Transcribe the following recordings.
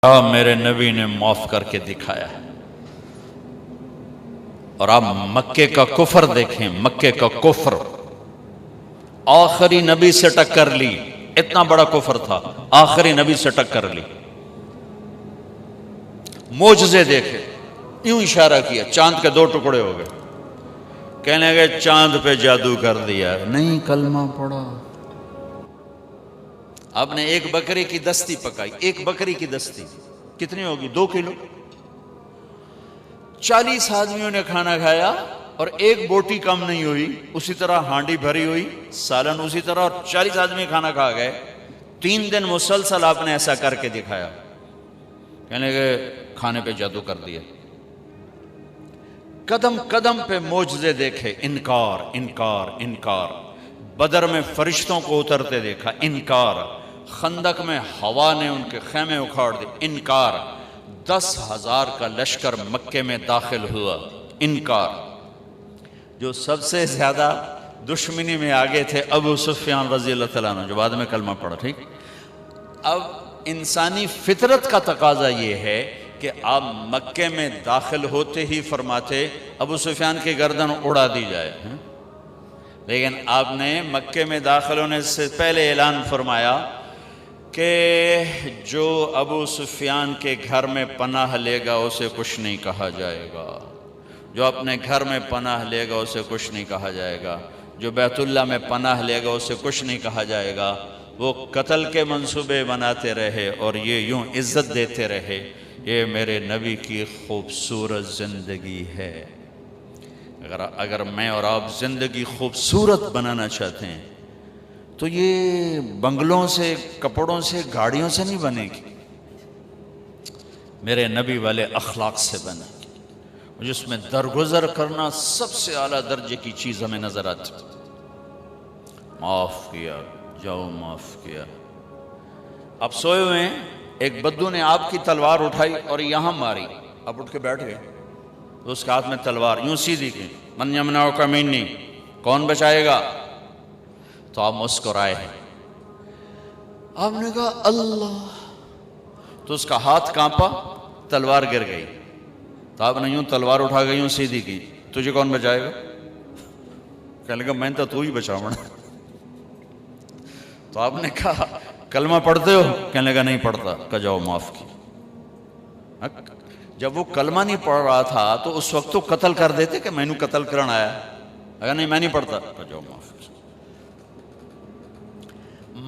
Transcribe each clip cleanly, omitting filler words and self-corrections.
میرے نبی نے معاف کر کے دکھایا ہے۔ اور آپ مکے کا کفر دیکھیں، مکے کا کفر آخری نبی سے ٹکر لی، اتنا بڑا کفر تھا، آخری نبی سے ٹکر لی۔ معجزے دیکھے، یوں اشارہ کیا، چاند کے دو ٹکڑے ہو گئے، کہنے گئے چاند پہ جادو کر دیا، نہیں کلمہ پڑھا۔ آپ نے ایک بکری کی دستی پکائی، ایک بکری کی دستی کتنی ہوگی؟ 2 کلو۔ 40 آدمیوں نے کھانا کھایا اور ایک بوٹی کم نہیں ہوئی، اسی طرح ہانڈی بھری ہوئی، سالن اسی طرح، اور 40 آدمی کھانا کھا گئے۔ 3 دن مسلسل آپ نے ایسا کر کے دکھایا، کہنے کہ کھانے پہ جادو کر دیا۔ قدم قدم پہ معجزے دیکھے، انکار انکار انکار۔ بدر میں فرشتوں کو اترتے دیکھا، انکار۔ خندق میں ہوا نے ان کے خیمے اکھاڑ دی، انکار۔ 10,000 کا لشکر مکے میں داخل ہوا، انکار۔ جو سب سے زیادہ دشمنی میں آگے تھے ابو سفیان رضی اللہ تعالیٰ عنہ، جو بعد میں کلمہ پڑھا، ٹھیک۔ اب انسانی فطرت کا تقاضا یہ ہے کہ آپ مکے میں داخل ہوتے ہی فرماتے ابو سفیان کی گردن اڑا دی جائے، لیکن آپ نے مکے میں داخل ہونے سے پہلے اعلان فرمایا کہ جو ابو سفیان کے گھر میں پناہ لے گا اسے کچھ نہیں کہا جائے گا، جو اپنے گھر میں پناہ لے گا اسے کچھ نہیں کہا جائے گا، جو بیت اللہ میں پناہ لے گا اسے کچھ نہیں کہا جائے گا۔ وہ قتل کے منصوبے بناتے رہے اور یہ یوں عزت دیتے رہے، یہ میرے نبی کی خوبصورت زندگی ہے۔ اگر میں اور آپ زندگی خوبصورت بنانا چاہتے ہیں تو یہ بنگلوں سے، کپڑوں سے، گاڑیوں سے نہیں بنے گی، میرے نبی والے اخلاق سے بنے گی، جس میں درگزر کرنا سب سے اعلیٰ درجے کی چیز ہمیں نظر آتی۔ معاف کیا، جاؤ معاف کیا۔ آپ سوئے ہوئے ہیں، ایک بدو نے آپ کی تلوار اٹھائی اور یہاں ماری، آپ اٹھ کے بیٹھ گئے، تو اس کے ہاتھ میں تلوار یوں سیدھی کی، من یمنعک منی، کون بچائے گا؟ تو آپ مسکرائے، آپ نے کہا اللہ، تو اس کا ہاتھ کانپا، تلوار گر گئی، تو آپ نے یوں تلوار اٹھا گئی، یوں سیدھی کی، تجھے کون بچائے گا؟ کہنے لگا میں تو ہی بچاؤں گا۔ تو آپ نے کہا کلمہ پڑھتے ہو؟ کہنے لگا نہیں پڑھتا۔ کہا جاؤ معاف کی۔ جب وہ کلمہ نہیں پڑھ رہا تھا تو اس وقت تو قتل کر دیتے کہ میں نے قتل کرنا آیا، اگر نہیں میں نہیں پڑھتا۔ کہا جاؤ معاف کی۔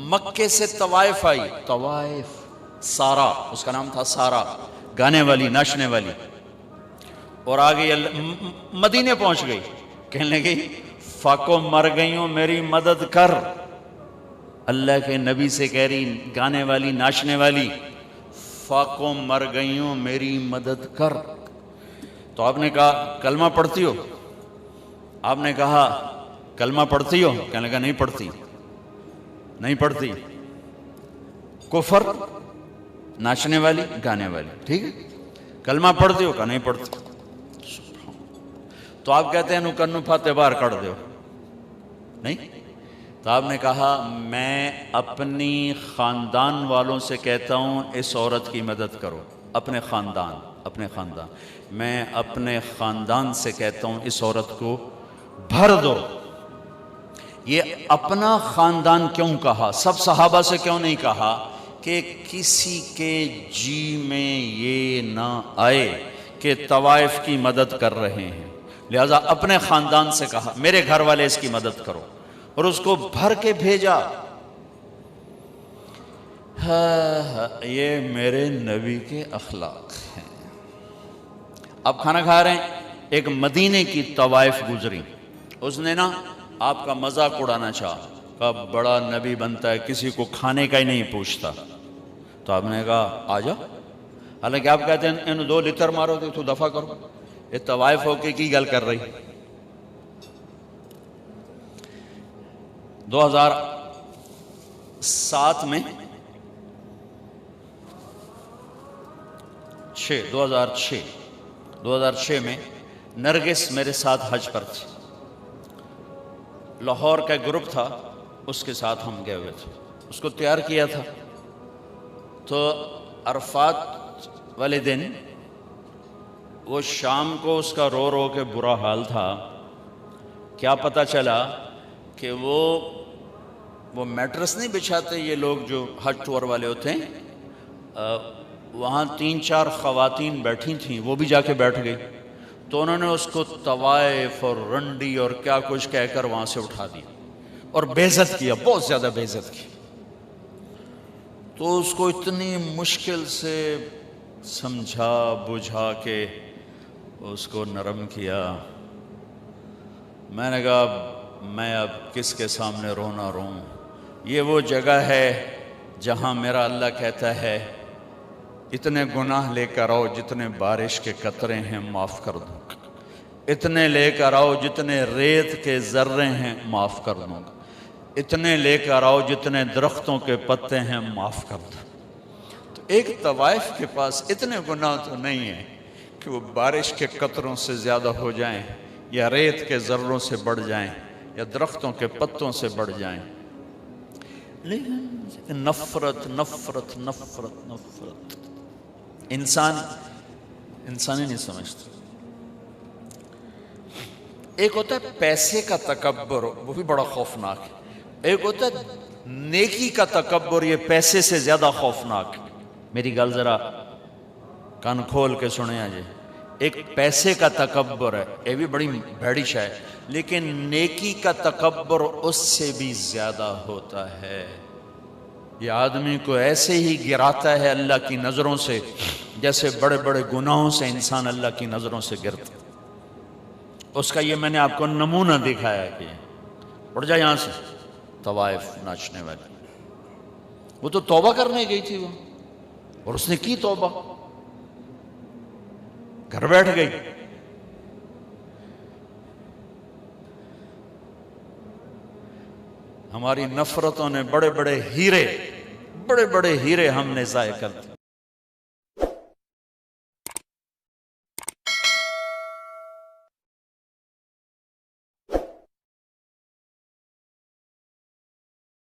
مکے سے طوائف آئی، طوائف، سارا، اس کا نام تھا سارا، گانے والی، ناچنے والی، اور آگے مدینے پہنچ گئی، کہنے لگی فاقو مر گئی ہوں میری مدد کر۔ اللہ کے نبی سے کہہ رہی گانے والی، ناچنے والی، فاقو مر گئی ہوں میری مدد کر۔ تو آپ نے کہا کلمہ پڑھتی ہو؟ آپ نے کہا کلمہ پڑھتی ہو؟ کہنے لگا نہیں پڑھتی، نہیں پڑھتی۔ کفر، ناچنے والی، گانے والی، ٹھیک ہے، کلمہ پڑھتی ہو؟ کہا نہیں پڑھتی۔ تو آپ کہتے ہیں نو کنو پھاتے باہر کر دیو، نہیں؟ تو آپ نے کہا میں اپنی خاندان والوں سے کہتا ہوں اس عورت کی مدد کرو، اپنے خاندان، اپنے خاندان، میں اپنے خاندان سے کہتا ہوں اس عورت کو بھر دو۔ یہ اپنا خاندان کیوں کہا؟ سب صحابہ سے کیوں نہیں کہا کہ کسی کے جی میں یہ نہ آئے کہ طوائف کی مدد کر رہے ہیں، لہذا اپنے خاندان سے کہا میرے گھر والے اس کی مدد کرو، اور اس کو بھر کے بھیجا۔ یہ میرے نبی کے اخلاق ہیں۔ آپ کھانا کھا رہے ہیں، ایک مدینے کی طوائف گزری، اس نے نا آپ کا مذاق اڑانا چاہا، کہا بڑا نبی بنتا ہے کسی کو کھانے کا ہی نہیں پوچھتا۔ تو آپ نے کہا آ جا، حالانکہ آپ کہتے ہیں ان 2 لتر مارو تو دفع کرو، یہ طوائف ہو کے کی گل کر رہی۔ 2007 میں 2006 میں نرگس میرے ساتھ حج پر تھی، لاہور کا گروپ تھا، اس کے ساتھ ہم گئے ہوئے تھے، اس کو تیار کیا تھا، تو عرفات والے دن وہ شام کو اس کا رو رو کے برا حال تھا. کیا پتہ چلا کہ وہ میٹرس نہیں بچھاتے یہ لوگ جو حج ٹور والے ہوتے ہیں, وہاں 3-4 خواتین بیٹھی تھیں, وہ بھی جا کے بیٹھ گئی. تو انہوں نے اس کو طوائف اور رنڈی اور کیا کچھ کہہ کر وہاں سے اٹھا دیا اور بے عزت کیا, بہت زیادہ بے عزت کی. تو اس کو اتنی مشکل سے سمجھا بجھا کے اس کو نرم کیا. میں نے کہا میں اب کس کے سامنے رونا روں, یہ وہ جگہ ہے جہاں میرا اللہ کہتا ہے اتنے گناہ لے کر آؤ جتنے بارش کے قطرے ہیں معاف کر دوں گا, اتنے لے کر آؤ جتنے ریت کے ذرے ہیں معاف کر دوں گا, اتنے لے کر آؤ جتنے درختوں کے پتے ہیں معاف کر دوں. تو ایک طوائف کے پاس اتنے گناہ تو نہیں ہیں کہ وہ بارش کے قطروں سے زیادہ ہو جائیں یا ریت کے ذروں سے بڑھ جائیں یا درختوں کے پتوں سے بڑھ جائیں, لیکن نفرت نفرت نفرت نفرت انسان ہی نہیں سمجھتا. ایک ہوتا ہے پیسے کا تکبر, وہ بھی بڑا خوفناک ہے. ایک ہوتا ہے نیکی کا تکبر, یہ پیسے سے زیادہ خوفناک ہے. میری گل ذرا کان کھول کے سنیں آجے. ایک پیسے کا تکبر ہے, یہ بھی بڑی بھیڑی شے ہے, لیکن نیکی کا تکبر اس سے بھی زیادہ ہوتا ہے. یہ آدمی کو ایسے ہی گراتا ہے اللہ کی نظروں سے جیسے بڑے بڑے گناہوں سے انسان اللہ کی نظروں سے گرتا. اس کا یہ میں نے آپ کو نمونہ دکھایا کہ اٹھ جا یہاں سے. طوائف ناچنے والی, وہ تو توبہ کرنے گئی تھی وہ, اور اس نے کی توبہ, گھر بیٹھ گئی. ہماری نفرتوں نے بڑے بڑے ہیرے ہم نے ضائع کر دیے.